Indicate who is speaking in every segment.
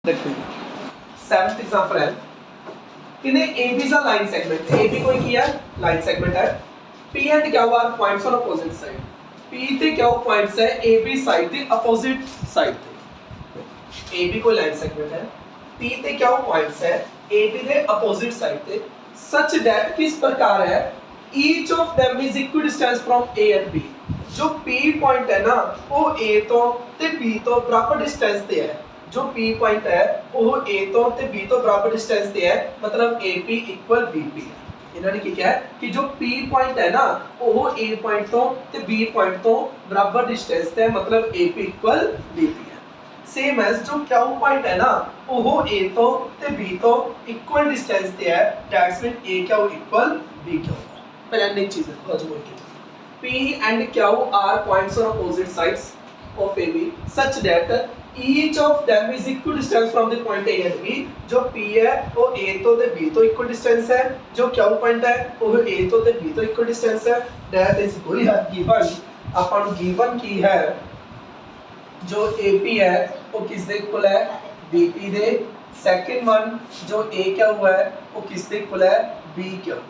Speaker 1: देखो 7th example है कि AB is a line segment AB कोई की है लाइन सेगमेंट है P and Q are points on opposite side P ते Q पॉइंट्स है AB साइड ते अपोजिट साइड ते AB कोई लाइन सेगमेंट है P ते Q पॉइंट्स है AB दे अपोजिट साइड ते सच दैट किस प्रकार है each of them is equidistant from A and B जो P पॉइंट है ना वो A तो ते B तो बराबर डिस्टेंस ते है जो P पॉइंट है वो A तो ते B तो बराबर डिस्टेंस ते है मतलब AP इक्वल BP है इन्होंने क्या है कि जो P पॉइंट है ना वो A पॉइंट तो ते B पॉइंट तो बराबर डिस्टेंस ते है मतलब AP इक्वल BP है सेम एज जो Q पॉइंट है ना वो A तो ते B तो इक्वल डिस्टेंस ते है that's mean AQ equal BQ पहले एक चीज है समझो P and Q are points on opposite sides of AB such that each of them is equidistant from the point A and B जो P है वो A तो ते B तो equal distance है जो Q पॉइंट है वो A तो ते B तो equal distance है that is we have given upon given की है जो AP है वो किसके इक्वल है BP दे सेकंड वन जो AQ है वो किसके इक्वल है BQ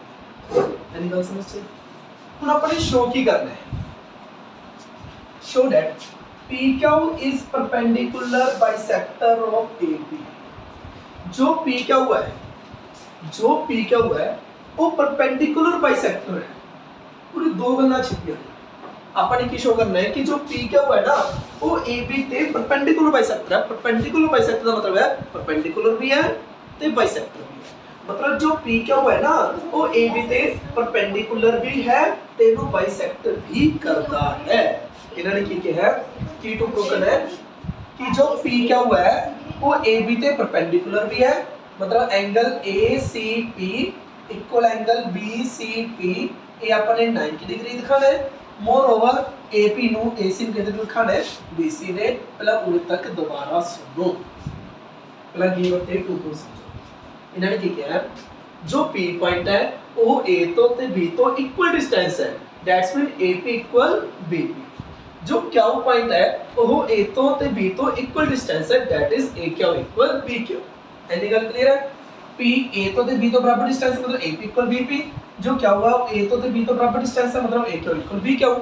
Speaker 1: यानी गल समझते ਹੁਣ ਆਪਾਂ ਨੇ ਸ਼ੋ ਕੀ ਕਰਨਾ ਹੈ show that PQ is perpendicular bisector of AB जो PQ है वो perpendicular bisector है पूरी दो गल्लां छिपियां ਆਪਾਂ ਨੇ ਕੀ ਸ਼ੋ ਕਰਨਾ है कि जो PQ है ना वो AB ਤੇ perpendicular bisector है perpendicular bisector ਦਾ मतलब है perpendicular भी है ਤੇ bisector भी है मतलब जो PQ है ना वो AB ते परपेंडिकुलर भी है तेनु बाइसेक्टर भी करता है इन्होंने की कहा की टू प्रूव करना है कि जो PQ है वो AB ते परपेंडिकुलर भी है मतलब angle ACP equal angle BCP ये अपने 90 डिग्री दिखाना है मोर ओवर AP नु AC कितने दिखाना है BC ने पहला पूरे तक दोबारा सुनो पहला गिवन थे टू प्रूव इन्होंने की किया जो P पॉइंट है वो A तो ते B तो इक्वल डिस्टेंस है that's mean AP equal BP जो Q पॉइंट है वो A तो ते B तो इक्वल डिस्टेंस है that is AQ equal BQ any गल क्लियर है P A तो ते B तो बराबर डिस्टेंस मतलब AP इक्वल BP जो क्या हुआ A तो ते B तो बराबर डिस्टेंस है मतलब AQ इक्वल BQ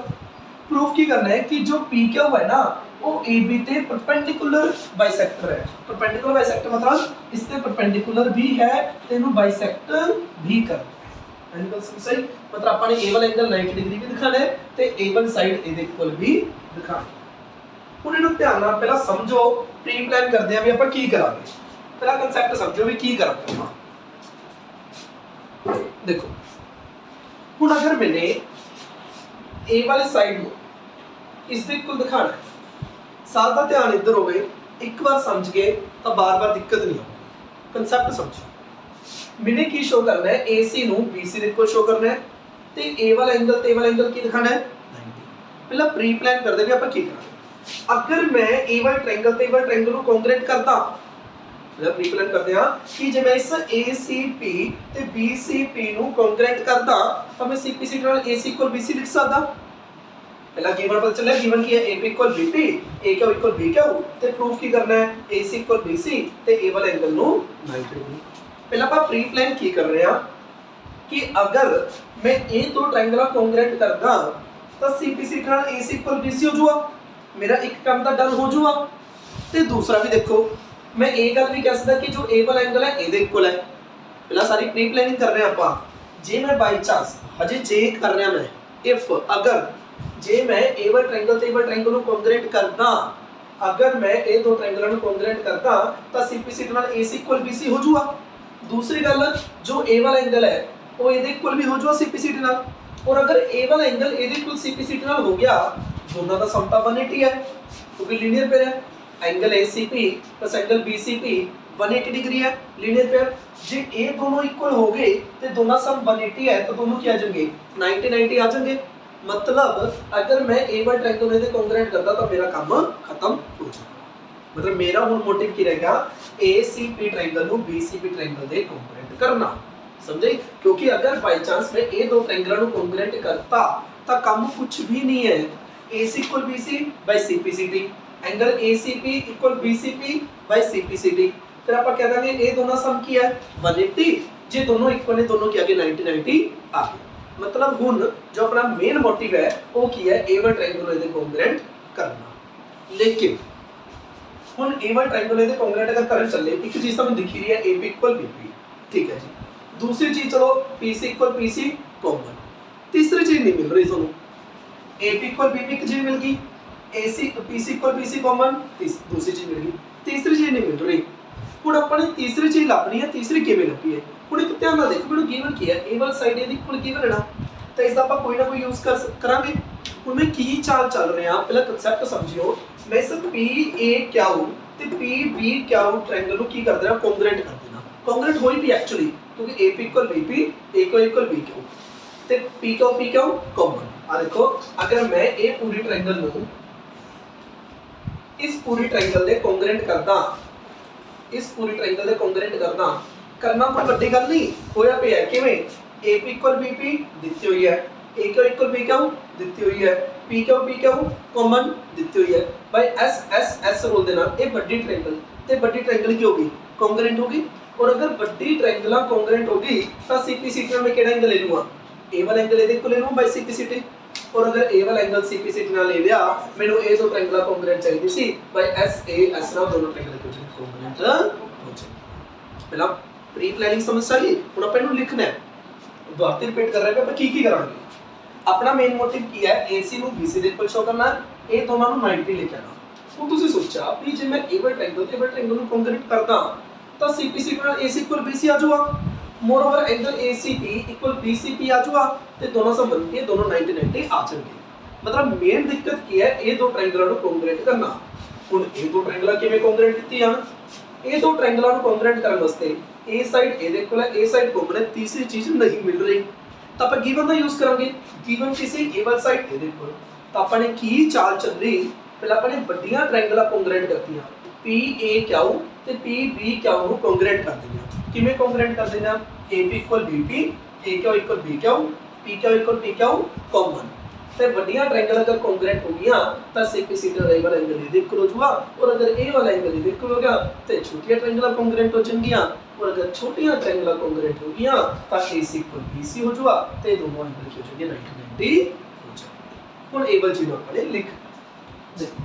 Speaker 1: प्रूफ की करना है कि जो PQ है ना वो AB ते परपेंडिकुलर बाइसेक्टर है परपेंडिकुलर बाइसेक्टर मतलब इससे परपेंडिकुलर भी है तेनु बाइसेक्टर भी करता है एंगल सही मतलब अपन ने A वाला एंगल 90 डिग्री भी दिखाना है ते A वाली साइड ए दे इक्वल भी दिखाना ਹੁਣ ਇਹਨੂੰ ਧਿਆਨ ਨਾਲ ਪਹਿਲਾਂ ਸਮਝੋ ਪ੍ਰੀ ਪਲਾਨ ਕਰਦੇ ਆਂ ਵੀ ਆਪਾਂ ਕੀ ਕਰਾਂਗੇ ਪਹਿਲਾ ਕਨਸੈਪਟ ਸਮਝੋ ਵੀ ਕੀ ਕਰਾਂਗੇ ਆਪਾਂ ਦੇਖੋ ਹੁਣ ਅਗਰ ਮੈਨੇ A वाली साइड ਨੂੰ ਇਸ ਦੇ ਇਕੁਅਲ ਦਿਖਾਣਾ ਹੈ सारा ध्यान इधर होवे एक बार समझ गए तो बार-बार दिक्कत नहीं होगी कांसेप्ट समझो मैंने की शो करना है AC नु BC दे इक्वल शो करना है ते A वाला एंगल ते वाला एंगल की दिखाना है 90 पहला प्री प्लान कर दे भी अपन की करना अगर मैं A वाला ट्रायंगल ते वाला ट्रायंगल नु कॉन्ग्रेट करता पहला प्री प्लान करते हैं कि जब मैं इस ACP ते BCP नु कॉन्ग्रेट करता तो मैं CPC नाल AC इक्वल BC लिख सकदा पहला गिवन पता चला गिवन की है AP equal BP AQ equal BQ ते प्रूफ की करना है AC इक्वल BC ते A वाला एंगल नु 90 डिग्री पहला ਆਪਾਂ प्री प्लान की कर रहे हैं कि अगर मैं ये दो ट्रायंगल कॉन्ग्रेट करदा तो CPC ਨਾਲ AC इक्वल BC हो जाऊगा मेरा एक काम ਤਾਂ डन हो जाऊगा ਤੇ दूसरा भी देखो मैं ਇਹ ਗੱਲ भी कह सकदा कि जो A वाला एंगल है ਇਹਦੇ इक्वल है पहला सारी प्री प्लानिंग कर रहे हैं ਆਪਾਂ जे मैं बाय चांस हजे जे कर रहा मैं इफ अगर जे मैं ए वाला ट्रायंगल ते वाला ट्रायंगल नु कॉन्ग्रेट करदा अगर मैं ए दो ट्रायंगलों नु कॉन्ग्रेट करदा तो CPC नाल AC इक्वल BC हो जाऊगा दूसरी गल जो ए वाला एंगल है वो ए दे इक्वल भी हो जाऊगा CPC नाल और अगर ए वाला angle A they equal CPC नाल हो गया दोनों का समता 180 है क्योंकि लीनियर पेयर है angle ACP plus angle BCP 180 degree है लीनियर पेयर जे ए दोनों इक्वल हो गए तो दोनों सम 180 है तो दोनों क्या आ जाएंगे 90 90 आ जाएंगे मतलब अगर मैं ए वाला ट्रायंगल में कॉन्ग्रेट करता तो मेरा काम खत्म हो जाएगा मतलब मेरा हुन मोटिव की रहेगा ACP ट्रायंगल नु BCP ट्रायंगल दे कॉन्ग्रेट करना समझे क्योंकि अगर बाय चांस मैं ए दो ट्रायंगल नु कॉन्ग्रेट करता तो काम कुछ भी नहीं है AC equal BC by CPCT angle ACP equal BCP by CPCD। फिर आप कह देंगे ये दोनों सम की है 180, जे दोनों इक्वल ने दोनों क्या के 90 90 आ गए। मतलब हुन जो अपना मेन मोटिव है वो की है A1 ट्रायंगल दे कोंग्रुएंट करना। लेकिन हुन A1 ट्रायंगल दे कोंग्रुएंट अगर करन चले एक चीज तो दिख रही है AB इक्वल BP, ठीक है जी। दूसरी चीज चलो PC इक्वल PC कॉमन, तीसरी चीज नहीं मिल रही ਤੁਹਾਨੂੰ AP इक्वल BP एक चीज मिल गई, AC PC equal PC common दूसरी चीज मिल गई, तीसरी चीज नहीं मिल रही। ਹੁਣ ਆਪਾਂ ਨੇ ਤੀਸਰੀ ਚੀਜ਼ ਲੱਭਣੀ ਹੈ, ਤੀਸਰੀ ਕਿਵੇਂ ਲੱਭੀ ਹੈ? ਹੁਣ ਇੱਕ ਧਿਆਨ ਨਾਲ ਦੇਖੋ ਮੈਨੂੰ ਗਿਵਨ ਕੀ ਹੈ, A ਵਾਲੀ ਸਾਈਡ ਇਹਦੀ ਇਕੁਅਲ ਗਿਵਨ ਹੈ ਨਾ, ਤਾਂ ਇਸ ਦਾ ਆਪਾਂ ਕੋਈ ਨਾ ਕੋਈ ਯੂਜ਼ ਕਰਾਂਗੇ। ਹੁਣ ਮੈਂ ਕੀ ਚਾਲ ਚੱਲ ਰਿਹਾ ਪਹਿਲਾਂ ਕਨਸੈਪਟ ਸਮਝਿਓ। ਮੈਂ ਸਿਰਫ PAQ ਤੇ PBQ ਟ੍ਰਾਇੰਗਲ ਨੂੰ ਕੀ ਕਰ ਦੇਣਾ, ਕੋਂਗਰੂਐਂਟ ਕਰ ਦੇਣਾ। ਕੋਂਗਰੂਐਂਟ ਹੋਈ ਵੀ ਐਕਚੁਅਲੀ ਕਿਉਂਕਿ AP equal BP AQ equal BQ ਤੇ PQ ਕਾਮਨ। ਆ ਦੇਖੋ ਅਗਰ ਮੈਂ ਇਹ ਪੂਰੀ ਟ੍ਰਾਇੰਗਲ ਨੂੰ ਇਸ ਪੂਰੀ ਟ੍ਰਾਇੰਗਲ ਦੇ ਕੋਂਗਰੂਐਂਟ ਕਰਦਾ, इस पूरी ट्रायंगल दे कोंग्रुएंट करना कोई बड़ी गल नहीं होया पे है। किवें AP इक्वल BP दित्ती हुई है, AQ इक्वल BQ दित्ती हुई है, PQ कॉमन दित्ती हुई है भाई। S रोल दे नाल ये बड़ी ट्रायंगल ते बड़ी ट्रायंगल की होगी कोंग्रुएंट होगी। और अगर बड़ी ट्रायंगल कोंग्रुएंट होगी तो CPCD में केड़ा एंगल ले लूंगा, A वाला एंगल इहदे को ले लूंगा बाय CPCD। और अगर A वाला एंगल CPCD नाल ले लिया मैनू ये दो ट्रायंगल कोंग्रुएंट चाहिए सी बाय S नाल दोनों ट्रायंगल कोंग्रुएंट हो जाए। पहला प्री प्लानिंग समझ आ गई। हुण आपां इहनूं लिखना है, दोबारा रिपीट कर रहे हैं आपां की करांगे। अपना मेन मोटिव की है AC नूं BC दे इक्वल शो करना, ये दोनों नूं 90 लिख आना। हुण तुसीं सोचा भी जे मैं A वाले ट्रायंगल नूं कोंग्रुएंट करदा तां CPCD नाल AC इक्वल BC आ जाऊगा। Moreover angle ACP equal BCP आ जाऊगा ते दोनों सब बन के दोनों 90 90 आ जाएंगे। मतलब मेन दिक्कत की है ये दो ट्रायंगलों को कोंग्रुएंट करना। हुण ये दो ट्रायंगल किवें कोंग्रुएंट कीती जाण, ये दो ट्रायंगलों को कोंग्रुएंट करने वास्ते ए साइड ए देखो है, ए साइड कॉमन है, तीसरी चीज नहीं मिल रही तो आप गिवन का यूज करांगे। गिवन किसी ए वाली साइड ए देखो तो आपने की चाल चल रही पहले आपने बड़ियां ट्रायंगल कोंग्रुएंट करतीआं PAQ ते PBQ ਨੂੰ कोंग्रुएंट कर देना। किवें कोंग्रुएंट कर देना, AP equal BP AQ equal BQ PQ equal PQ common. ਤੇ ਵੱਡੀਆਂ ट्रायंगल अगर कोंग्रुएंट हो गया तो CPCD रे वाला एंगल इधर इक्वल हो जाएगा। और अगर ए वाला एंगल इधर इक्वल हो गया तो छोटियां ट्रायंगल कोंग्रुएंट हो जाएंगी। और अगर छोटियां ट्रायंगल कोंग्रुएंट हो गया तो AC इक्वल BC हो जाएगा तो दोनों एंगल की हो जाएंगे 90 90 हो जाएंगे। हुन ए वाली चीज अपने लिख देखो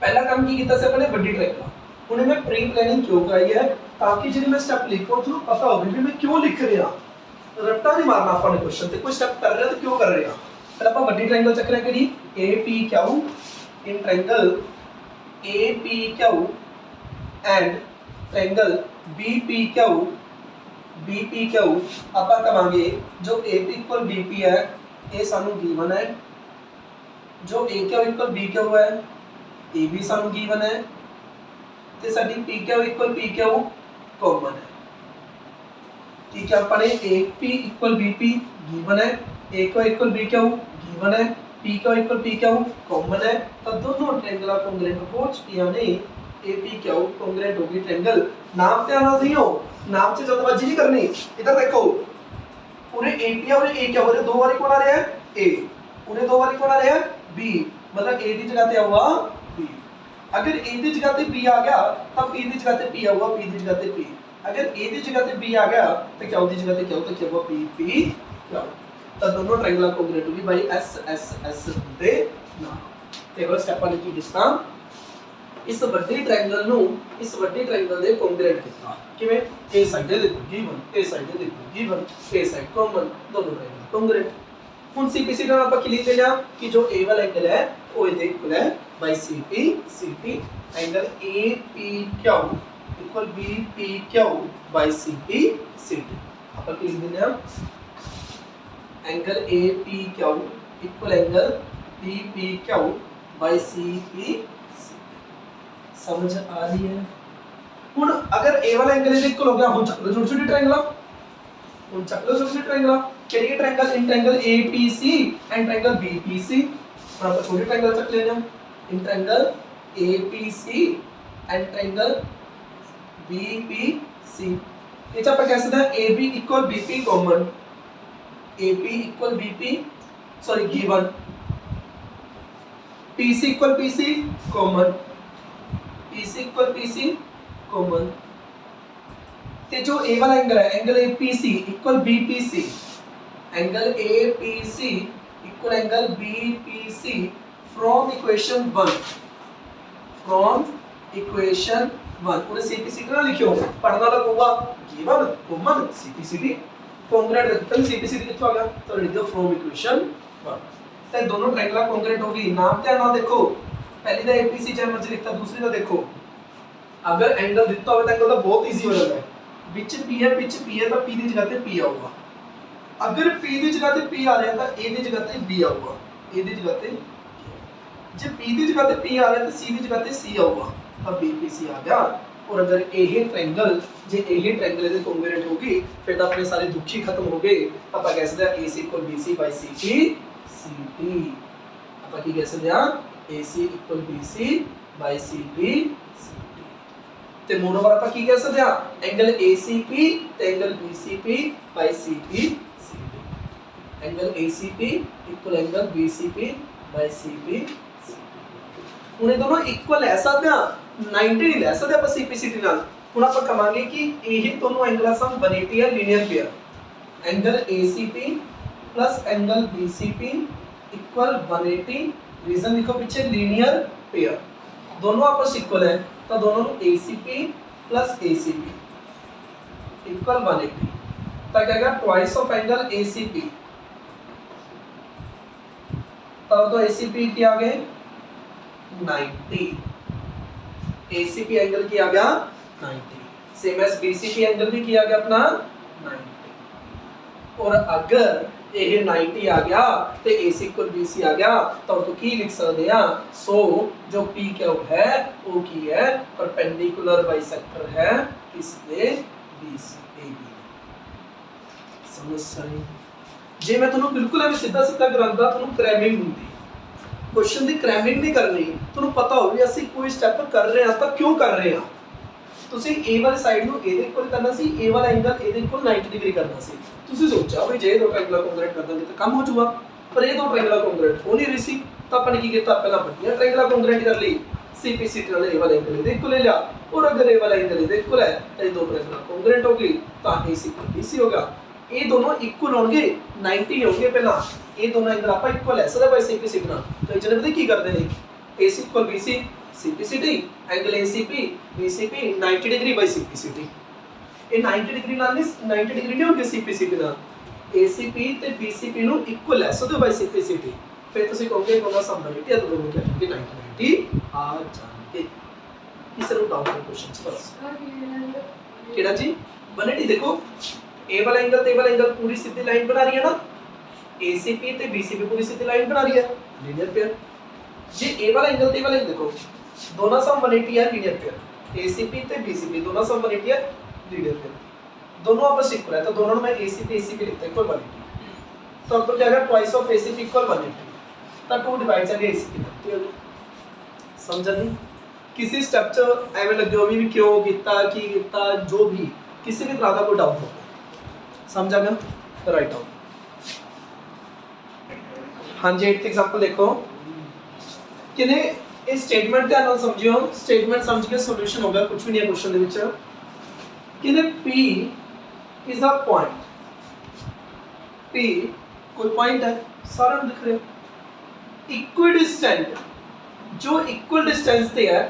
Speaker 1: पहला काम की कीता से अपने बड़ी ट्रायंगल। हुन मैं प्री प्लानिंग क्यों कराई है ताकि जो मैं स्टेप लिखो तो पता हो कि मैं क्यों लिख रहा, रट्टा नहीं मारना अपने क्वेश्चन ते कोई स्टेप कर रहा तो क्यों कर रहा। फिर आप बड़ी ट्रायंगल चक्कर है कि APQ in triangle APQ and triangle BPQ आप कमांगे जो AP इक्वल BP है ये सानू गिवन है, जो AQ इक्वल BQ है ये भी सानू गिवन है ते साडी PQ इक्वल PQ कॉमन है। ठीक है अपने AP इक्वल BP गिवन है, AQ इक्वल BQ गिवन है, PQ इक्वल PQ कॉमन है। तो दोनों ट्रायंगल कोंग्रुएंट हो चुकी ने। APQ कोंग्रुएंट होगी ट्रायंगल। नाम ध्यान ना दियो, नाम से जल्दबाजी नहीं करनी। इधर देखो पूरे AP और AQ और दो बारी कौन आ रहा है A, पूरे दो बारी कौन आ रहा है B, मतलब A की जगह पे हुआ B। अगर A की जगह पे B आ गया तब B की जगह पे P आऊगा, P की जगह पे P। अगर A की जगह पे B आ गया तो Q की जगह पे Q तो क्या हुआ P Q। तो दोनों ट्रायंगल कोंग्रुएंट होगी बाय S दे ना। टेबल स्टेप वाली की दिसता इस बड़ी ट्रायंगल नु इस बड़ी ट्रायंगल दे कोंग्रुएंट कितना किवें ए साइड दे गिवन ए साइड दे गिवन ए साइड कॉमन दोनों ट्रायंगल कोंग्रुएंट। हुन CPCD नाल ਆਪਾਂ ਕੀ ਲਿਖ ਲਿਆ कि जो A वाला एंगल है वो ਇਹਦੇ इक्वल है by CP angle APQ equal BPQ by CPCD। ਆਪਾਂ ਕੀ ਲਿਖ ਦਿੰਦੇ ਆ angle APQ equal angle BPQ by CPC। समझ आ रही है। हुन अगर A वाला एंगल इधर इक्वल हो गया हुन चक लो छोटी छोटी ट्रायंगल, हुन चक लो छोटी छोटी ट्रायंगल केड़ी triangle in triangle APC and triangle BPC। और आप छोटी ट्रायंगल चक लेना in triangle APC and triangle BPC। ये आप कह सकते हैं AB equal BP common, AP equal BP sorry given PC equal PC common, PC equal PC common. ते जो ए वाला एंगल है, angle APC equal BPC, angle APC equal angle BPC from equation 1, from equation 1 पूरे CPCT ना लिखियो, पढ़ना वाला होगा गिवन कॉमन CPCT कॉन्ग्रेट देखते हैं CPCT कितना आ गया, तो लिख दो फ्रॉम इक्वेशन 1। ते दोनों ट्रायंगल कॉन्ग्रेट होगी, नाम क्या ना देखो, पहली दा APC चाहे मर्जी लिखता, दूसरी दा देखो अगर एंगल दिता होवे तो एंगल तो बहुत इजी हो जाता है, विच P है तो P की जगह पे P आऊगा, अगर P की जगह पे P आ रहा है तो A की जगह पे B आऊगा, A की जगह पे जब P की जगह पे P आ रहा है तो C की जगह पे C आऊगा, अब BPC आ गया। और अगर ਇਹ ट्रायंगल जे ਇਹ ट्रायंगल ਦੇ ਕੋਂਗਰੂਐਂਟ ਹੋਗੀ ਫਿਰ ਤਾਂ ਆਪਣੇ ਸਾਰੇ ਦੁੱਖ ਹੀ ਖਤਮ ਹੋ ਗਏ। ਆਪਾਂ ਕਹਿ ਸਕਦੇ ਆ AC = BC / CP CP, ਆਪਾਂ ਕੀ ਕਹਿ ਸਕਦੇ ਆ AC = BC / CP CP। ਤੇ ਮੋਰਓਵਰ ਆਪਾਂ ਕੀ ਕਹਿ ਸਕਦੇ ਆ ਐਂਗਲ ACP ਤੇ angle BCP / CP CP, angle ACP = angle BCP / CP CP। ਹੁਣ ਇਹ ਦੋਨੋਂ ਇਕੁਅਲ ਹੈ ਸਕਦੇ ਆ, 90 नहीं ले सकते आप CPCT नाल। हुण आप कहांगे कि यही दोनों एंगल सम 180 है linear pair, angle ACP plus angle BCP equal 180, reason लिखो पीछे लीनियर पेयर, दोनों आपस इक्वल है तो दोनों ACP प्लस ACP इक्वल 180, तो क्या होगा ट्वाइस ऑफ एंगल ACP, तब तो ACP क्या आ गए 90, ACP एंगल किया गया 90, सेम एज BCP एंगल भी किया गया अपना 90। और अगर ये 90 आ गया तो AC = BC आ गया तो की लिख सकते हैं, सो जो P क्यू है वो की है परपेंडिकुलर बाइसेक्टर है किसने BC AB। समझ आई जे मैं ਤੁਹਾਨੂੰ ਬਿਲਕੁਲ ਐਵੇਂ ਸਿੱਧਾ ਸਿੱਧਾ ਕਰਾਂਦਾ ਤੁਹਾਨੂੰ ਕ੍ਰੈਮਿੰਗ ਹੁੰਦੀ, क्वेश्चन ਦੀ ਕ੍ਰੈਮਿੰਗ ਨਹੀਂ ਕਰਨੀ, ਤੁਹਾਨੂੰ ਪਤਾ ਹੋਵੇ ਅਸੀਂ ਕੋਈ ਸਟੈਪ ਕਰ ਰਹੇ ਹਾਂ ਤਾਂ ਕਿਉਂ ਕਰ ਰਹੇ ਹਾਂ। ਤੁਸੀਂ A ਵਾਲੀ ਸਾਈਡ ਨੂੰ ਇਹਦੇ ਇਕੁਅਲ ਕਰਨਾ ਸੀ, A ਵਾਲਾ ਐਂਗਲ ਇਹਦੇ ਇਕੁਅਲ 90 ਡਿਗਰੀ ਕਰਨਾ ਸੀ, ਤੁਸੀਂ ਸੋਚਿਆ ਵੀ ਜੇ ਦੋ ਟ੍ਰਾਇੰਗਲ ਕੰਗਰੇਟ ਕਰ ਦਾਂਗੇ ਤਾਂ ਕੰਮ ਹੋ ਜਾਊਗਾ, ਪਰ ਇਹ ਦੋ ਟ੍ਰਾਇੰਗਲ ਕੰਗਰੇਟ ਹੋ ਨਹੀਂ ਰਹੀ ਸੀ ਤਾਂ ਆਪਾਂ ਨੇ ਕੀ ਕੀਤਾ, ਪਹਿਲਾਂ ਵੱਡੀਆਂ ਟ੍ਰਾਇੰਗਲ ਕੰਗਰੇਟ ਕਰ ਲਈ, CPCT ਨਾਲ A ਵਾਲਾ ਐਂਗਲ ਇਹਦੇ ਇਕੁਅਲ ਲੈ ਲਿਆ, और अगर A वाला एंगल ਇਹਦੇ ਇਕੁਅਲ ਹੈ ਤਾਂ ਇਹ ਦੋ ਟ੍ਰਾਇੰਗਲ ਕੰਗਰੇਟ ਹੋ ਗਈ ਤਾਂ AC = BC होगा। ये दोनों इक्वल होंगे 90 होंगे, पहला ये दोनों एंगल आपा इक्वल है सदा बाय CPCT ना, तो जने पता की करते हैं AC = BC CPCT angle ACP BCP 90 degree by CPCT, ये 90 डिग्री नाल नहीं 90 डिग्री नहीं होंगे CPCT नाल, ACP ਤੇ BCP ਨੂੰ ਇਕੁਅਲ ਹੈ ਸਦਾ ਬਾय CPCT, ਫਿਰ ਤੁਸੀਂ ਕਹੋਗੇ ਦੋਨਾਂ ਸਮ 90 तो दोनों क्या कि 90 आ जाएंगे। ਕਿਸੇ ਨੂੰ ਡਾਊਟ ਹੈ क्वेश्चन ਚ ਬਸ ਕਿਹੜਾ ਜੀ 180 देखो ए वाला एंगल ते वाला एंगल पूरी सीधी लाइन बना रही है ना, ACP ते BCP पूरी सीधी लाइन बना रही है लीनियर पेयर। जे ए वाला एंगल ते वाला देखो दोनों सम 180 है लीनियर पेयर, ACP ते BCP दोनों सम 180 है लीनियर पेयर, दोनों आपस इक्वल है तो दोनों में ACP ACP लिखते हैं इक्वल 180, तो अब तो क्या होगा ट्वाइस ऑफ ACP इक्वल 180, तो 2 डिवाइड करके ACP लिखते हो। समझा नहीं किसी स्टेप च एवं लगे हो भी क्यों कीता की कीता, जो भी किसी भी तरह का कोई डाउट हो समझ आ गया राइट आउट। हाँ जी 8th एग्जांपल देखो किने ये स्टेटमेंट ध्यान नाल समझियो, स्टेटमेंट समझ के सॉल्यूशन होगा, कुछ भी नहीं है क्वेश्चन दे विच किने P is a point, P कोई पॉइंट है सारा दिख रहा है इक्विडिस्टेंट, जो इक्वल डिस्टेंस पे है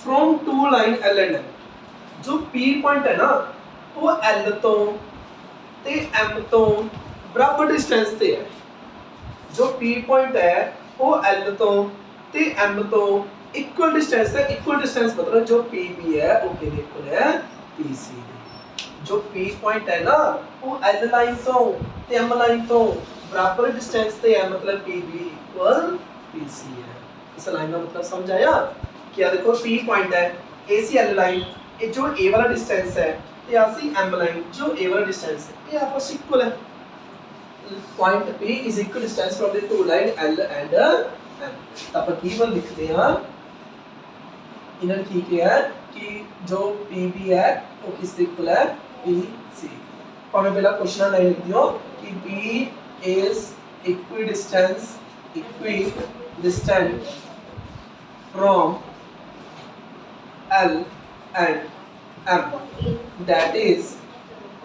Speaker 1: from two line L and M, जो P पॉइंट है ना वो L तो ते M तो बराबर डिस्टेंस ते है, जो P पॉइंट है वो L तो ते M तो इक्वल डिस्टेंस है, इक्वल डिस्टेंस मतलब जो PB है वो के इक्वल है PC, जो P पॉइंट है ना वो L लाइन तो ते M लाइन तो बराबर डिस्टेंस ते है, मतलब PB इक्वल PC है। इस लाइन का मतलब समझ आया क्या, देखो P पॉइंट है ACL लाइन, ये जो A वाला डिस्टेंस है ये आसी M लाइन जो A वाला डिस्टेंस है ये आपस इक्वल है, point P is equal distance from the two line L and M। तब कीवर्ड लिखते हैं इन्हें की क्या है कि जो PB है वो किससे इक्वल है PC। और मैं पहला क्वेश्चन लाइन लिख दियो कि P is equidistance from L and M, that is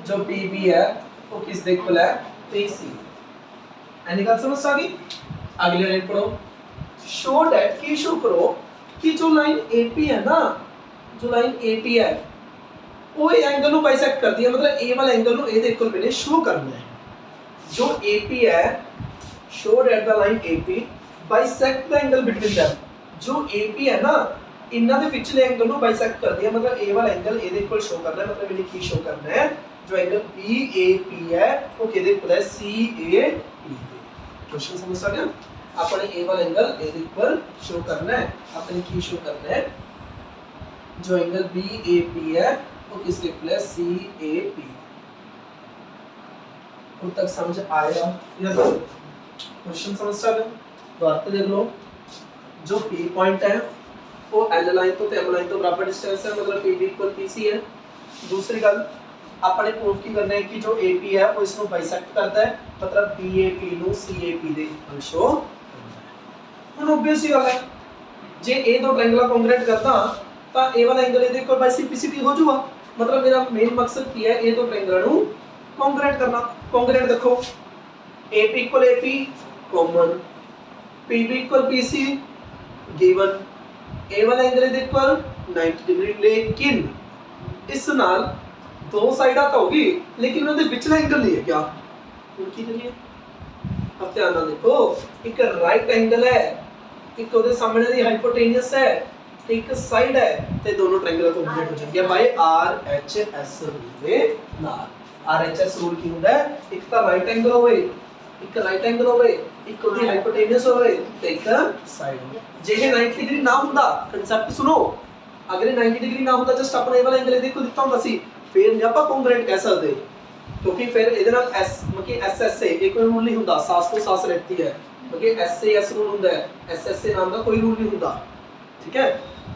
Speaker 1: जो PB है वो किसके इक्वल है PC। एनी गल समझ आ गई। अगली लाइन पढ़ो, शो दैट की शो करो कि जो लाइन AP है ना, जो लाइन AP है वो एंगल ਨੂੰ बाइसेक्ट करती है, मतलब A वाला एंगल ਨੂੰ A ਦੇ ਇਕੁਅਲ ਮੈਨੇ ਸ਼ੋ ਕਰਨਾ ਹੈ। जो AP है show that the line AP bisect the angle between them. जो AP है ना इन्ना दे पिछले एंगल ਨੂੰ बाइसेक्ट करती है, मतलब A वाला एंगल A ਦੇ ਇਕੁਅਲ ਸ਼ੋ करना है, मतलब मैंने की शो करना है जो एंगल BAP है वो किदे इक्वल है CAP। क्वेश्चन समझ आ गया। अपने A वाला angle A they equal show करना है, अपने की शो करना है जो एंगल BAP है वो किसके इक्वल है CAP। उन तक समझ आया या नहीं? क्वेश्चन समझ आ गया। तो अर्थ देख लो, जो P पॉइंट है वो L लाइन तो M लाइन तो बराबर डिस्टेंस है, मतलब PB इक्वल PC है। दूसरी गल अपने प्रूव की करना है कि जो AP है वो इसको बाइसेक्ट करता है, मतलब BAP ਨੂੰ CAP ਦੇ ਇਕੁਅਲ ਸ਼ੋ ਕਰਦਾ ਹੈ। ਹੁਣ obvious ही गल है, जे A दो ट्रायंगल कॉन्ग्रुएंट करता ਤਾਂ A वाला एंगल ਇਹਦੇ ਇਕੁਅਲ बाय CPCP हो जाऊगा। मतलब मेरा मेन मकसद की है A दो ट्रायंगल ਨੂੰ कॉन्ग्रुएंट करना। कॉन्ग्रुएंट देखो AP equal AP common, PB equal PC given, A वाला एंगल इज इक्वल 90 डिग्री, लेकिन इस नाल दो साइडा तो होगी लेकिन उनके विचला एंगल नहीं है क्या, उनकी करिए। अब ध्यान ना देखो, एक राइट एंगल है, एक ਉਹਦੇ ਸਾਹਮਣੇ ਦੀ ਹਾਈਪੋਟੇਨਸ है, एक साइड है, ते दोनों ट्रायंगल कंप्लीट हो जाएंगे बाय RHS रूल ਦੇ ਨਾਲ। RHS रूल ਕੀ ਹੁੰਦਾ ਹੈ, ਇੱਕ ਤਾਂ ਰਾਈਟ ਐਂਗਲ ਹੋਵੇ, ਇੱਕ ਰਾਈਟ ਐਂਗਲ ਹੋਵੇ, ਇੱਕ ਉਹਦੀ ਹਾਈਪੋਟੇਨਸ ਹੋਵੇ ਤੇ ਇੱਕ ਸਾਈਡ ਹੋਵੇ। ਜੇ ਇਹ 90 ਡਿਗਰੀ ਨਾ ਹੁੰਦਾ, ਕਨਸੈਪਟ ਸੁਣੋ, अगर 90 डिग्री ना होता जस्ट अपने वाला एंगल देखो दिखता ਹੁੰਦਾ ਸੀ, ਫਿਰ ਨਹੀਂ ਆਪਾਂ ਕੰਗਰੂਐਂਟ ਕਹਿ ਸਕਦੇ, ਕਿਉਂਕਿ ਫਿਰ ਇਹਦੇ ਨਾਲ S ਮਤਲਬ SSA ਇਹ ਕੋਈ ਰੂਲ ਨਹੀਂ ਹੁੰਦਾ, ਸਾਸ ਤੋਂ ਸਾਸ रहती है, ਮਤਲਬ SAS ਰੂਲ ਹੁੰਦਾ ਹੈ, SSA ਨਾਮ ਦਾ ਕੋਈ ਰੂਲ ਨਹੀਂ ਹੁੰਦਾ। ਠੀਕ ਹੈ,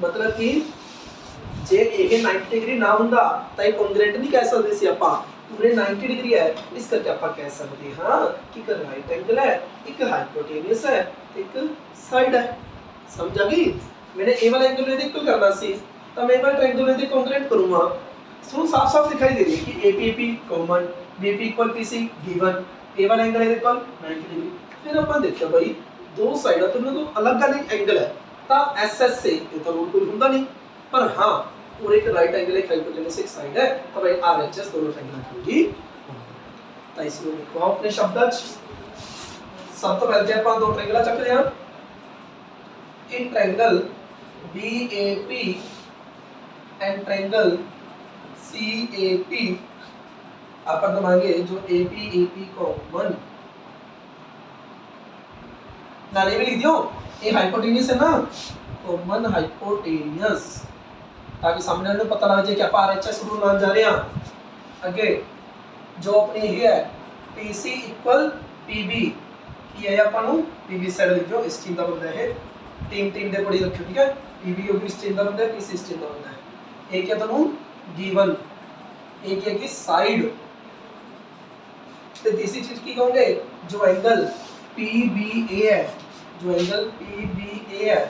Speaker 1: मतलब कि ਜੇ ਇਹ 90 डिग्री ਨਾ ਹੁੰਦਾ ਤਾਂ ਇਹ ਕੰਗਰੂਐਂਟ ਨਹੀਂ ਕਹਿ ਸਕਦੇ ਸੀ ਆਪਾਂ, ਪੂਰੇ 90 डिग्री है, इस करके ਆਪਾਂ ਕਹਿ ਸਕਦੇ ਹਾਂ ਕਿ ਇੱਕ ਰਾਈਟ ਐਂਗਲ ਹੈ, ਇੱਕ ਹਾਈਪੋਟੇਨਸ है, ਇੱਕ साइड है। समझ आ गई। मैंने ए वाला एंगल ਇਹਦੇ ਇਕੁਅਲ ਕਰਨਾ ਸੀ ਤਾਂ ਮੈਂ ਇਹ ਵਾਲਾ ट्रायंगल ਇਹਦੇ ਕੰਗਰੂਐਂਟ ਕਰੂੰਗਾ। ਸੋ ਸਾਫ਼-ਸਾਫ਼ ਦਿਖਾਈ ਦੇ ਰਹੀ ਹੈ कि APP common, BP equal PC given, A वाला एंगल ਇਹਦੇ ਇਕੁਅਲ 90 डिग्री। फिर ਆਪਾਂ ਦੇਖਿਆ ਭਾਈ ਦੋ ਸਾਈਡਾਂ ਤੋਂ ਇਹਨਾਂ ਤੋਂ ਅਲੱਗ-ਅਲੱਗ ਐਂਗਲ ਹੈ ਤਾਂ SSA ਇਹ ਤਾਂ ਰੂਲ ਕੋਈ ਹੁੰਦਾ ਨਹੀਂ, पर हाँ और एक राइट एंगल एक हाइपोटेनस एक साइड है तो भाई RHS दोनों ट्रायंगल होगी। तो इसमें देखो अपने शब्द सब तो पहले ਆਪਾਂ दो ट्रायंगल ਚੱਕਦੇ ਹਾਂ। In triangle BAP and triangle CAP अपन मांगे जो AP कॉमन नाले में लिख दियो, ये हाइपोटेनस है ना, कॉमन हाइपोटेनस, ताकि सामने वाले को पता लग जाए कि आप RHS रूल मान जा रहे हैं। आगे जो अपनी ये है PC इक्वल PB की है, अपन PB साइड लिख दो, इस टीम का बंदा है, टीम दे पड़ी रखियो। ठीक है, PB होगी इस टीम का बंदा है, PC इस टीम का बंदा है। एक है तनु गिवन, एक है कि साइड, तो तीसरी चीज की कहोगे जो एंगल PBA है, जो एंगल PBA है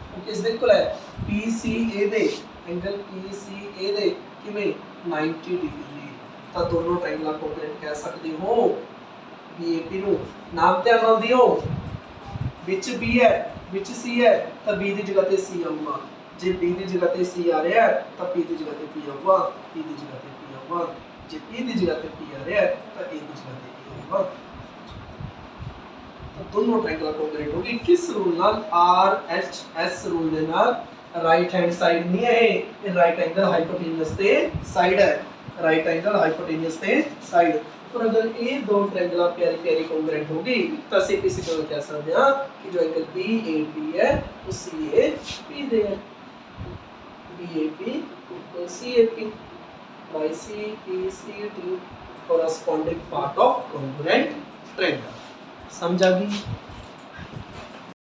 Speaker 1: वो किस दे इक्वल है PCA दे, एंगल PCA दे किमें 90 डिग्री। ਤਾਂ ਦੋਨੋਂ ਟ੍ਰਾਇੰਗਲਾਂ ਕੰਗਰੂਐਂਟ ਕਹਿ ਸਕਦੇ ਹੋ। BAP ਨੂੰ ਨਾਮ ਧਿਆਨ ਨਾਲ ਦਿਓ, ਵਿੱਚ B ਹੈ ਵਿੱਚ C ਹੈ ਤਾਂ B ਦੀ ਜਗ੍ਹਾ ਤੇ C ਆਊਗਾ, ਜੇ B ਦੀ ਜਗ੍ਹਾ ਤੇ C ਆ ਰਿਹਾ ਹੈ ਤਾਂ P ਦੀ ਜਗ੍ਹਾ ਤੇ P ਆਊਗਾ, P ਦੀ ਜਗ੍ਹਾ ਤੇ P ਆਊਗਾ, ਜੇ P ਦੀ ਜਗ੍ਹਾ ਤੇ P ਆ ਰਿਹਾ ਹੈ ਤਾਂ A ਦੀ ਜਗ੍ਹਾ ਤੇ A ਆਊਗਾ। ਤਾਂ ਦੋਨੋਂ ਟ੍ਰਾਇੰਗਲਾਂ ਕੰਗਰੂਐਂਟ ਹੋਗੀ ਕਿਸ ਰੂਲ ਨਾਲ, RHS रूल ਦੇ ਨਾਲ। राइट हैंड साइड नहीं है ये, राइट एंगल हाइपोटेनस ते साइड है, राइट एंगल हाइपोटेनस ते साइड। और अगर ये दो ट्रायंगल प्यारी प्यारी कांग्रुएंट होगी तो CPC को कह सकते हैं कि जो एंगल BAP है वो CAP दे है, BAP equal CAP by CPCT corresponding part of congruent triangle। समझ आ गई।